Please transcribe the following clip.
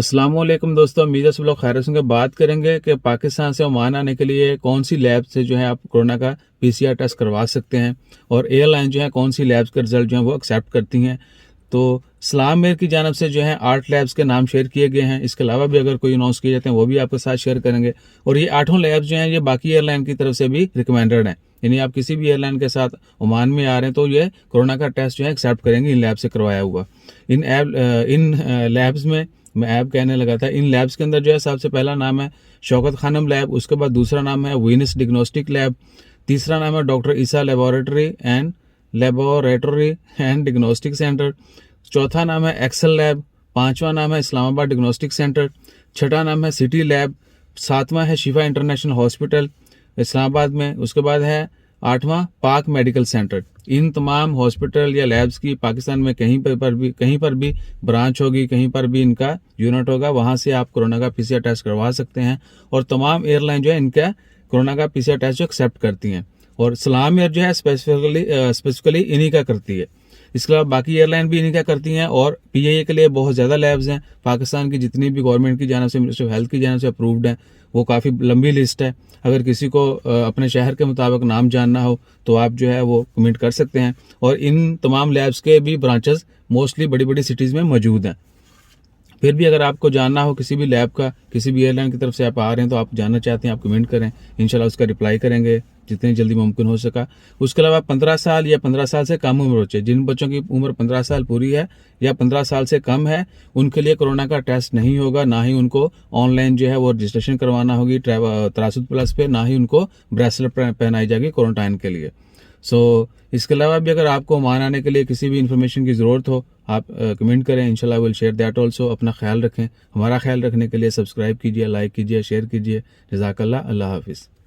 अस्सलामुअलैकुम दोस्तों, मीज़ा सब लोग खैर से बात करेंगे कि पाकिस्तान से ओमान आने के लिए कौन सी लैब से जो है आप कोरोना का पीसीआर टेस्ट करवा सकते हैं और एयरलाइन जो है कौन सी लैब्स के रिजल्ट जो है वो एक्सेप्ट करती हैं। तो सलाम एयर की जानब से जो है 8 लैब्स के नाम शेयर किए गए हैं। इसके अलावा भी अगर कोई अनाउंस किए जाते हैं वो भी आपके साथ शेयर करेंगे। और ये 8 लैब्स जो हैं ये बाकी एयरलाइन की तरफ से भी रिकमेंडेड हैं, यानी आप किसी भी एयरलाइन के साथ ओमान में आ रहे हैं तो ये कोरोना का टेस्ट जो है एक्सेप्ट करेंगे इन लैब से करवाया हुआ। इन लैब्स में मैं ऐप कहने लगा था। इन लैब्स के अंदर जो है सबसे पहला नाम है शौकत खानम लैब, उसके बाद दूसरा नाम है वीनस डिग्नोस्टिक लैब, तीसरा नाम है doctor Isa laboratory and diagnostic centre, चौथा नाम है एक्सेल लैब, पांचवा नाम है इस्लामाबाद डिग्नोस्टिक सेंटर, छठा नाम है सिटी लैब, सातवां है शिफा इंटरनेशनल हॉस्पिटल इस्लामाबाद में, उसके बाद है आठवां पाक मेडिकल सेंटर। इन तमाम हॉस्पिटल या लैब्स की पाकिस्तान में कहीं पर भी ब्रांच होगी, कहीं पर भी इनका यूनिट होगा, वहां से आप कोरोना का पीसीआर टेस्ट करवा सकते हैं। और तमाम एयरलाइन जो है इनका कोरोना का पीसीआर टेस्ट जो एक्सेप्ट करती हैं और सलाम एयर जो है स्पेसिफिकली इन्हीं का करती है। इसके अलावा बाकी एयरलाइन भी इन्हीं का करती हैं और पीआईए के लिए बहुत ज़्यादा लैब्स हैं। पाकिस्तान की जितनी भी गवर्नमेंट की जानब से, मिनिस्ट्री ऑफ हेल्थ की जानब से अप्रूव्ड हैं, वो काफ़ी लंबी लिस्ट है। अगर किसी को अपने शहर के मुताबिक नाम जानना हो तो आप जो है वो कमेंट कर सकते हैं। और इन तमाम लैब्स के भी ब्रांचेस मोस्टली बड़ी बड़ी सिटीज़ में मौजूद हैं। फिर भी अगर आपको जानना हो किसी भी लैब का, किसी भी एयरलाइन की तरफ से आप आ रहे हैं तो आप जानना चाहते हैं, आप कमेंट करें, इंशाल्लाह उसका रिप्लाई करेंगे जितनी जल्दी मुमकिन हो सका। उसके अलावा 15 साल या 15 साल से कम उम्र बच्चे, जिन बच्चों की उम्र 15 साल पूरी है या 15 साल से कम है, उनके लिए कोरोना का टेस्ट नहीं होगा, ना ही उनको ऑनलाइन जो है वो रजिस्ट्रेशन करवाना होगी तरासुद प्लस पे, ना ही उनको ब्रेसलेट पहनाई जाएगी क्वारंटाइन के लिए। इसके अलावा भी अगर आपको ओमान आने के लिए किसी भी इन्फॉर्मेशन की ज़रूरत हो आप कमेंट करें, इंशाल्लाह विल शेयर दैट ऑल्सो। अपना ख्याल रखें। हमारा ख्याल रखने के लिए सब्सक्राइब कीजिए, लाइक कीजिए, शेयर कीजिए। जज़ाकल्लाह। अल्लाह हाफिज़।